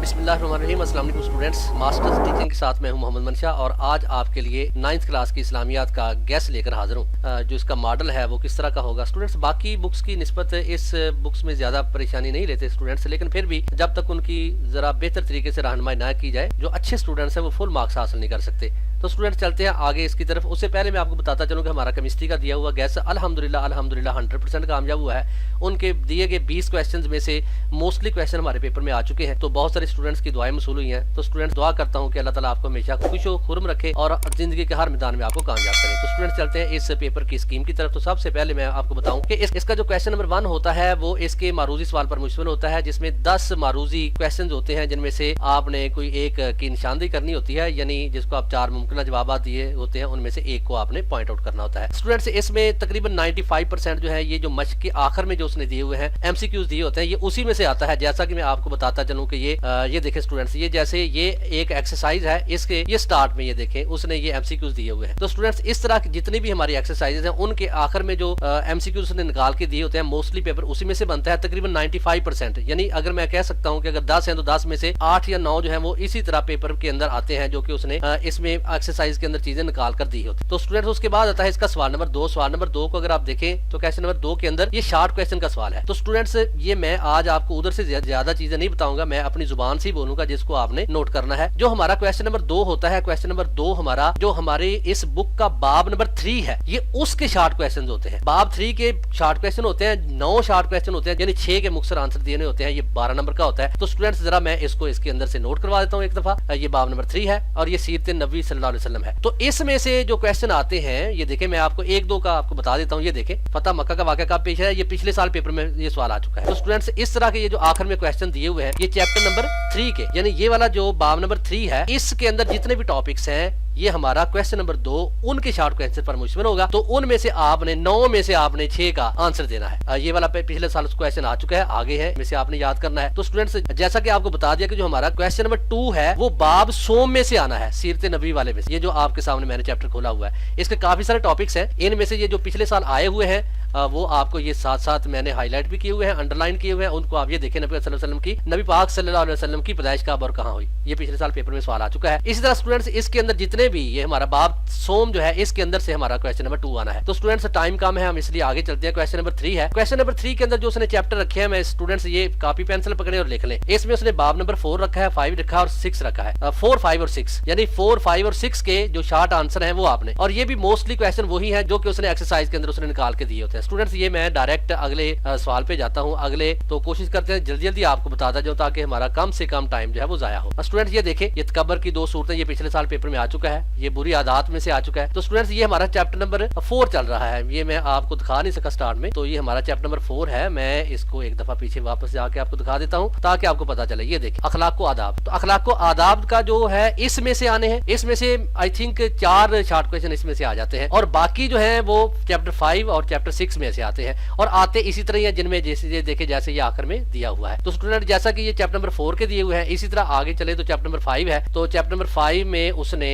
बिस्मिल्लाहिर्रहमानिर्रहीम। अस्सलाम वालेकुम स्टूडेंट्स, मास्टर्स टीचिंग के साथ मैं हूं मोहम्मद मनशा और आज आपके लिए 9th क्लास की इस्लामियात का गेस लेकर हाजिर हूं। जो इसका मॉडल है वो किस तरह का होगा। स्टूडेंट्स बाकी बुक्स की निस्बत इस बुक्स में ज़्यादा परेशानी नहीं लेते स्टूडेंट्स, लेकिन फिर भी जब तक उनकी ज़रा बेहतर तरीके से रहनुमाई ना की जाए, जो अच्छे स्टूडेंट्स हैं वो फुल मार्क्स हासिल नहीं कर सकते। तो स्टूडेंट्स चलते हैं आगे इसकी तरफ। उससे पहले मैं आपको बताता चलूँ कि हमारा केमिस्ट्री का दिया हुआ गैस अल्हम्दुलिल्लाह 100% कामयाब हुआ है। उनके दिए गए 20 क्वेश्चंस में से मोस्टली क्वेश्चन हमारे पेपर में आ चुके हैं, तो बहुत सारे स्टूडेंट्स की दुआएं मसूल हुई हैं। तो स्टूडेंट्स दुआ करता हूँ कि अल्लाह ताला आपको हमेशा खुश हो खुरम रखे और जिंदगी के हर मैदान में आपको कामयाब करे। तो स्टूडेंट्स चलते हैं इस पेपर की स्कीम की तरफ। तो सबसे पहले मैं आपको बताऊं कि इसका जो क्वेश्चन नंबर 1 होता है वो इसके मारूजी सवाल पर मुश्तमिल होता है, जिसमें 10 मारूजी क्वेश्चन होते हैं, जिनमें से आपने कोई एक की निशानदेही करनी होती है, यानी जिसको आप 4 मुमकिन जवाब दिए होते हैं उनमें से एक को आपने पॉइंट आउट करना होता है। स्टूडेंट्स इसमें तकरीबन 95% जो है ये जो मश्क के आखिर में जो उसने दिए हुए हैं एमसीक्यूज दिए होते हैं, ये उसी में से आता है। जैसा कि मैं आपको बताता चलूं कि ये देखें स्टूडेंट्स, ये जैसे ये एक एक्सरसाइज है, इसके ये स्टार्ट में ये देखें उसने ये एमसीक्यूज दिए हुए हैं। तो स्टूडेंट्स इस तरह की जितनी भी हमारी एक्सरसाइजेज हैं उनके आखिर में जो एमसीक्यूज उसने निकाल के दिए होते हैं, मोस्टली पेपर उसी में से बनता है तकरीबन 95%। यानी अगर मैं कह सकता हूं कि अगर 10 हैं तो 10 में से 8 या 9 जो है वो इसी तरह पेपर के अंदर आते हैं, जो कि उसने इसमें एक्सरसाइज के अंदर चीजें निकाल कर दी होती। तो स्टूडेंट्स उसके बाद आता है इसका सवाल नंबर 2। सवाल नंबर 2 को अगर आप देखें तो क्वेश्चन नंबर 2 के अंदर ये शार्ट क्वेश्चन का सवाल है। तो स्टूडेंट्स ये मैं आज आपको उधर से ज्यादा चीजें नहीं बताऊंगा, मैं अपनी जुबान से ही बोलूंगा जिसको आपने नोट करना है। जो हमारा क्वेश्चन नंबर 2 होता है, क्वेश्चन नंबर 2 हमारा जो हमारे इस बुक का बाब नंबर 3 है, ये उसके शार्ट क्वेश्चन होते हैं। बाब 3 के शार्ट क्वेश्चन होते हैं, 9 शार्ट क्वेश्चन होते हैं, यानी 6 के मुख्तसर आंसर देने होते हैं। ये 12 नंबर का होता है। तो स्टूडेंट्स जरा मैं इसको इसके अंदर से नोट करवा देता हूँ एक दफा। ये बाब नंबर 3 है और ये सीरत नबी सल्लल्लाहु अलैहि वसल्लम है। तो इसमें से जो क्वेश्चन आते हैं ये देखें, मैं आपको 1-2 का आपको बता देता हूँ। ये देखें फतह मक्का का वाक़या कब पेश है, ये पिछले साल पेपर में ये सवाल आ चुका है। तो स्टूडेंट्स इस तरह के ये जो आखिर में क्वेश्चन दिए हुए हैं, ये चैप्टर नंबर 3 के, यानी ये वाला जो बाब नंबर 3 है, इसके अंदर जितने भी टॉपिक्स हैं ये हमारा क्वेश्चन नंबर 2 उनके शॉर्ट क्वेश्चन पर मुश्तमिल होगा। तो उनमें से आपने 9 में से आपने 6 का आंसर देना है। ये वाला पिछले साल क्वेश्चन आ चुका है, आगे है में से आपने याद करना है। तो स्टूडेंट्स जैसा कि आपको बता दिया कि जो हमारा क्वेश्चन नंबर 2 है वो बाब सोम में से आना है, सीरत नबी वाले में से। ये जो आपके सामने मैंने चैप्टर खोला हुआ है, इसके काफी सारे टॉपिक्स हैं। इनमें से ये जो पिछले साल आए हुए हैं वो आपको ये साथ साथ मैंने हाईलाइट भी किए हुए हैं, अंडरलाइन किए हुए हैं। उनको आप ये देखें, नबी सल्लल्लाहु अलैहि वसल्लम की, नबी पाक सल्लल्लाहु अलैहि वसल्लम की पैदाइश कब और कहाँ हुई, ये पिछले साल पेपर में सवाल आ चुका है। इसी तरह स्टूडेंट्स इसके अंदर जितने भी ये हमारा बाब सोम जो है, इसके अंदर से हमारा क्वेश्चन नंबर 2 आना है। तो स्टूडेंट्स टाइम कम है, हम इसलिए आगे चलते हैं। क्वेश्चन नंबर 3 है। क्वेश्चन नंबर 3 के अंदर जो उसने चैप्टर रखे हैं, मैं स्टूडेंट्स ये कॉपी पेंसिल पकड़े और लिख लें। इसमें उसने बाब नंबर 4 रखा है, 5 रखा है और 6 रखा है। 4, 5 और 6, यानी 4, 5 और 6 के जो शॉर्ट आंसर है वो आपने, और ये भी मोस्टली क्वेश्चन वही है जो कि उसने एक्सरसाइज के अंदर उसने निकाल के दिए होते हैं। स्टूडेंट्स ये मैं डायरेक्ट अगले सवाल पे जाता हूँ। अगले तो कोशिश करते हैं जल्दी जल्दी आपको बताता जाऊँ ताकि हमारा कम से कम टाइम जो है वो जाया हो। स्टूडेंट्स ये देखें, ये तकब्बर की 2 सूरतें, ये पिछले साल पेपर में आ चुका है, ये बुरी आदत में से आ चुका है। तो स्टूडेंट्स ये हमारा चैप्टर नंबर 4 चल रहा है। ये मैं आपको दिखा नहीं सका स्टार्ट में, तो ये हमारा चैप्टर नंबर 4 है। मैं इसको एक दफा पीछे वापस जाके आपको दिखा देता हूँ ताकि आपको पता चले। ये देखिए अखलाक को आदाब। तो अखलाक को आदाब का जो है इसमें से आने हैं, इसमें से आई थिंक 4 शॉर्ट क्वेश्चन इसमें से आ जाते हैं, और बाकी जो है वो चैप्टर 5 और चैप्टर 6 में से आते हैं, और आते इसी तरह जिनमें जैसे देखे जैसे ये आखिर में दिया हुआ है। तो स्टूडेंट जैसा कि ये चैप्टर नंबर 4 के दिए हुए हैं, इसी तरह आगे चले तो चैप्टर नंबर 5 है। तो चैप्टर नंबर 5 में उसने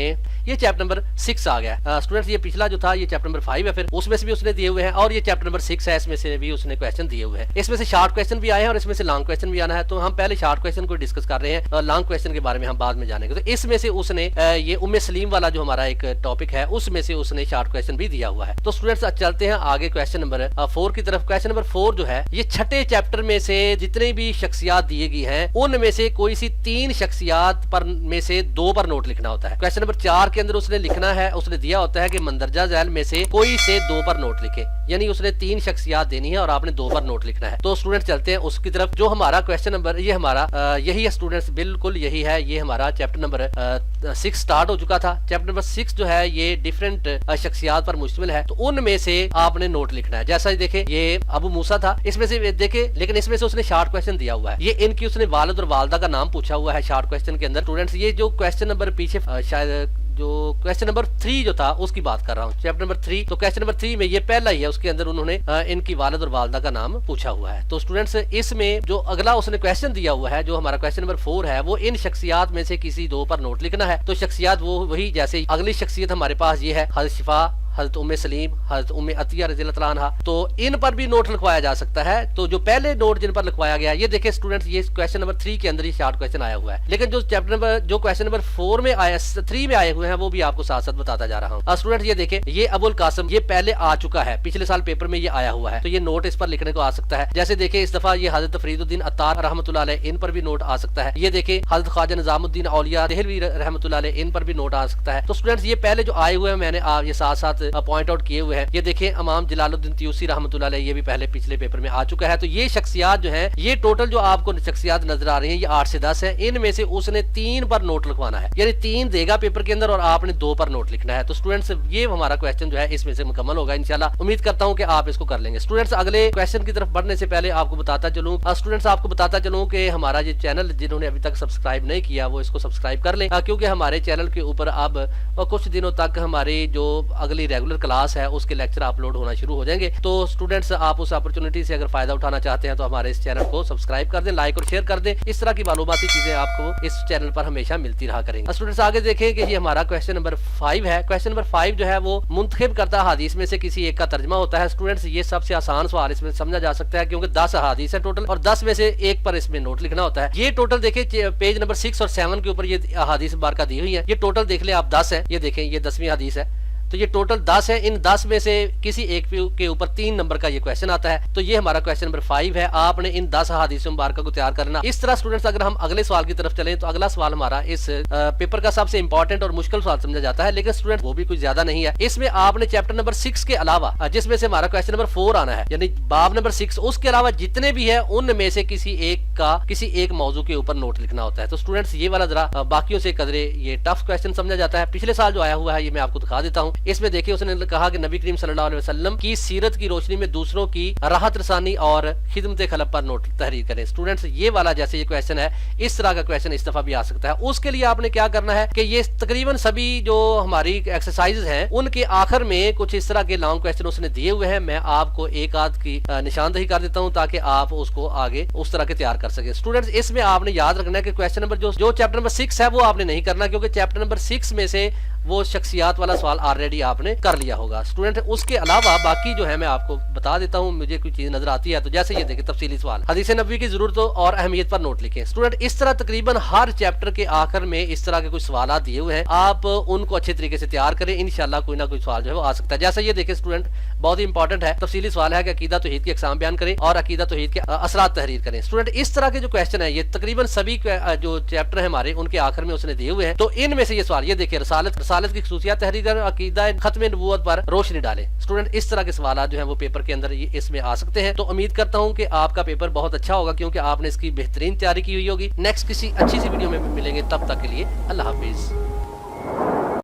ये चैप्टर नंबर 6 आ गया। स्टूडेंट्स ये पिछला जो था ये चैप्टर नंबर 5 है, फिर उसमें से भी उसने दिए हुए हैं, और ये चैप्टर नंबर 6 है, इसमें से भी उसने क्वेश्चन दिए हुए हैं। इसमें से शॉर्ट क्वेश्चन भी आए हैं और इसमें से लॉन्ग क्वेश्चन भी आना है। तो हम पहले शॉर्ट क्वेश्चन को डिस्कस कर रहे हैं, लॉन्ग क्वेश्चन के बारे में हम बाद में जानेंगे। तो इसमें से उसने ये उम्मे सलीम वाला जो हमारा एक टॉपिक है उसमें से उसने शॉर्ट क्वेश्चन भी दिया हुआ है। तो स्टूडेंट्स चलते हैं आगे क्वेश्चन नंबर 4 की तरफ। क्वेश्चन नंबर 4 जो है ये छठे चैप्टर में से जितने भी शख्सियात दिए गई हैं उनमें से कोई सी 3 शख्सियात पर में से 2 पर नोट लिखना होता है। क्वेश्चन नंबर 4 के अंदर उसने लिखना है, उसने दिया होता है कि मंदरजा झैल में से कोई से 2 पर नोट लिखे, यानी उसने 3 शख्सियात देनी है और आपने 2 पर नोट लिखना है। तो स्टूडेंट चलते हैं उसकी तरफ। जो हमारा क्वेश्चन नंबर ये हमारा यही है स्टूडेंट्स, बिल्कुल यही है। ये हमारा चैप्टर नंबर 6 स्टार्ट हो चुका था। चैप्टर नंबर 6 जो है ये डिफरेंट शख्सियात पर मुश्तमिल है, तो उनमें से आपने नोट लिखना है। जैसा देखे ये अबू मूसा था, इसमें से देखे, लेकिन इसमें से उसने शॉर्ट क्वेश्चन दिया हुआ है। ये इनकी उसने वालिद और वालदा का नाम पूछा हुआ है शॉर्ट क्वेश्चन के अंदर। स्टूडेंट्स ये जो क्वेश्चन नंबर पीछे शायद जो क्वेश्चन नंबर 3 जो था उसकी बात कर रहा हूँ, चैप्टर नंबर 3। तो क्वेश्चन नंबर 3 में ये पहला ही है, उसके अंदर उन्होंने इनकी वालिद और वालदा का नाम पूछा हुआ है। तो स्टूडेंट्स इसमें जो अगला उसने क्वेश्चन दिया हुआ है, जो हमारा क्वेश्चन नंबर 4 है, वो इन शख्सियात में से किसी 2 पर नोट लिखना है। तो शख्सियात वो वही, जैसे अगली शख्सियत हमारे पास ये है हज़रत शिफा, हजरत उम्मे सलीम, हजरत उम्मे अतिया रज़ी अल्लाह तआला अन्हा, तो इन पर भी नोट लिखवाया जा सकता है। तो जो पहले नोट जिन पर लिखवाया गया, ये देखिए स्टूडेंट्स, ये क्वेश्चन नंबर 3 के अंदर ये शॉर्ट क्वेश्चन आया हुआ है, लेकिन जो क्वेश्चन नंबर 4 में आया, 3 में आए हुए हैं, वो भी आपको साथ साथ बताता जा रहा हूँ। स्टूडेंट ये देखें, ये अबुल कासिम, ये पहले आ चुका है, पिछले साल पेपर में ये आया हुआ है, तो ये नोट इस पर लिखने को आ सकता है। जैसे देखें इस दफा ये हजरत फरीदुद्दीन अत्तार रहमतुल्लाह अलैह, इन पर भी नोट आ सकता है। ये देखें हजरत ख्वाजा निजामुद्दीन औलिया देहलवी रहमतुल्लाह अलैह, इन पर भी नोट आ सकता है। तो स्टूडेंट्स ये पहले जो आए हुए हैं मैंने ये साथ साथ पॉइंट आउट किए हुए हैं। ये देखें इमाम जलालुद्दीन तियूसी रहमतुल्लाह अलैह, ये भी पहले पिछले पेपर में आ चुका है। तो ये शख्सियात जो है, ये टोटल जो आपको शख्सियात नजर आ रही है, ये 8 से 10 है। इनमें से उसने 3 पर नोट लिखवाना है, यानी 3 देगा पेपर के अंदर और आपने 2 पर नोट लिखना है। तो स्टूडेंट्स ये हमारा क्वेश्चन जो है इसमें से मुकम्मल होगा इंशाल्लाह। उम्मीद करता हूं कि आप इसको कर लेंगे। स्टूडेंट्स अगले क्वेश्चन की तरफ बढ़ने से पहले आपको बताता चलूं, स्टूडेंट्स आपको बताता चलूं कि हमारा ये चैनल जिन्होंने अभी तक सब्सक्राइब नहीं किया वो इसको सब्सक्राइब कर लें, क्योंकि हमारे चैनल के ऊपर अब कुछ दिनों तक हमारी जो अगली रेगुलर क्लास है उसके लेक्चर अपलोड होना शुरू हो जाएंगे। तो स्टूडेंट्स आप उस अपॉर्चुनिटी से अगर फायदा उठाना चाहते हैं तो हमारे इस चैनल को सब्सक्राइब कर दें, लाइक और शेयर कर दें। इस तरह की मालूमाती चीजें आपको इस चैनल पर हमेशा मिलती रहा करेंगे। स्टूडेंट्स आगे देखें कि ये हमारा क्वेश्चन नंबर 5 है। क्वेश्चन नंबर 5 जो है वो मुंतखब करता हदीस में से किसी एक का तर्जमा होता है। स्टूडेंट्स ये सबसे आसान सवाल इसमें समझा जा सकता है, क्योंकि 10 हदीस है टोटल और 10 में से एक पर इसमें नोट लिखना होता है। ये टोटल देखिए पेज नंबर 6 और 7 के ऊपर ये हदीस मुबारका दी हुई है। ये टोटल देख ले आप 10 है, ये देखें ये 10वीं हदीस है। तो ये टोटल 10 है, इन 10 में से किसी एक के ऊपर 3 नंबर का ये क्वेश्चन आता है। तो ये हमारा क्वेश्चन नंबर 5 है। आपने इन 10 हदीस मुबारका को तैयार करना। इस तरह स्टूडेंट्स अगर हम अगले सवाल की तरफ चलें तो अगला सवाल हमारा इस पेपर का सबसे इंपॉर्टेंट और मुश्किल सवाल समझा जाता है, लेकिन स्टूडेंट वो भी कुछ ज्यादा नहीं है। इसमें आपने चैप्टर नंबर 6 के अलावा, जिसमें से हमारा क्वेश्चन नंबर 4 आना है, यानी बाब नंबर 6, उसके अलावा जितने भी है उनमें से किसी एक मौजू के ऊपर नोट लिखना होता है। तो स्टूडेंट्स ये वाला जरा बाकियों से कदरे ये टफ क्वेश्चन समझा जाता है। पिछले साल जो आया हुआ है ये मैं आपको दिखा देता हूँ। इसमें देखिए उसने कहा कि नबी करीम सल्लल्लाहु अलैहि वसल्लम की सीरत की रोशनी में दूसरों की राहत रसानी और खिदमत खलब पर नोट तहरीर करें। स्टूडेंट्स ये वाला जैसे ये क्वेश्चन है, इस तरह का क्वेश्चन इस दफा भी आ सकता है। उसके लिए आपने क्या करना है कि ये तकरीबन सभी जो हमारी एक्सरसाइजेज हैं उनके आखिर में कुछ इस तरह के लॉन्ग क्वेश्चन उसने दिए हुए हैं। मैं आपको एक आध की निशानदही कर देता हूँ ताकि आप उसको आगे उस तरह के तैयार कर सके। स्टूडेंट्स इसमें आपने याद रखना है कि क्वेश्चन नंबर जो चैप्टर नंबर 6 है वो आपने नहीं करना, क्योंकि चैप्टर नंबर 6 में से वो शख्सियात वाला सवाल ऑलरेडी आपने कर लिया होगा। स्टूडेंट उसके अलावा बाकी जो है मैं आपको बता देता हूँ, मुझे कोई चीज नजर आती है तो जैसे ये देखिए तफसीली सवाल, हदीस नबवी की जरूरतों और अहमियत पर नोट लिखें। स्टूडेंट इस तरह तकरीबन हर चैप्टर के आखिर में इस तरह के कुछ सवाल दिए हुए हैं, आप उनको अच्छे तरीके से तैयार करें, इंशाल्लाह कोई ना कोई सवाल जो है वो आ सकता है। जैसे ये देखिए स्टूडेंट बहुत ही इंपॉर्टेंट है, तफसीली सवाल है कि अकीदा तौहीद की अक़साम बयान करें और अकीदा तौहीद के असरात तहरीर करें। स्टूडेंट इस तरह के जो क्वेश्चन है ये तकरीबन सभी जो चैप्टर है हमारे उनके आखिर में उसने दिए हुए हैं। तो इनमें से ये सवाल ये देखिए रसालत की खुसूसियात तहरीर कर, अकीदा खत्म नबूवत पर रोशनी डाले। स्टूडेंट इस तरह के सवाल जो है वो पेपर के अंदर इसमें आ सकते हैं। तो उम्मीद करता हूँ कि आपका पेपर बहुत अच्छा होगा, क्योंकि आपने इसकी बेहतरीन तैयारी की हुई होगी। नेक्स्ट किसी अच्छी सी वीडियो में मिलेंगे, तब तक के लिए अल्लाह हाफिज।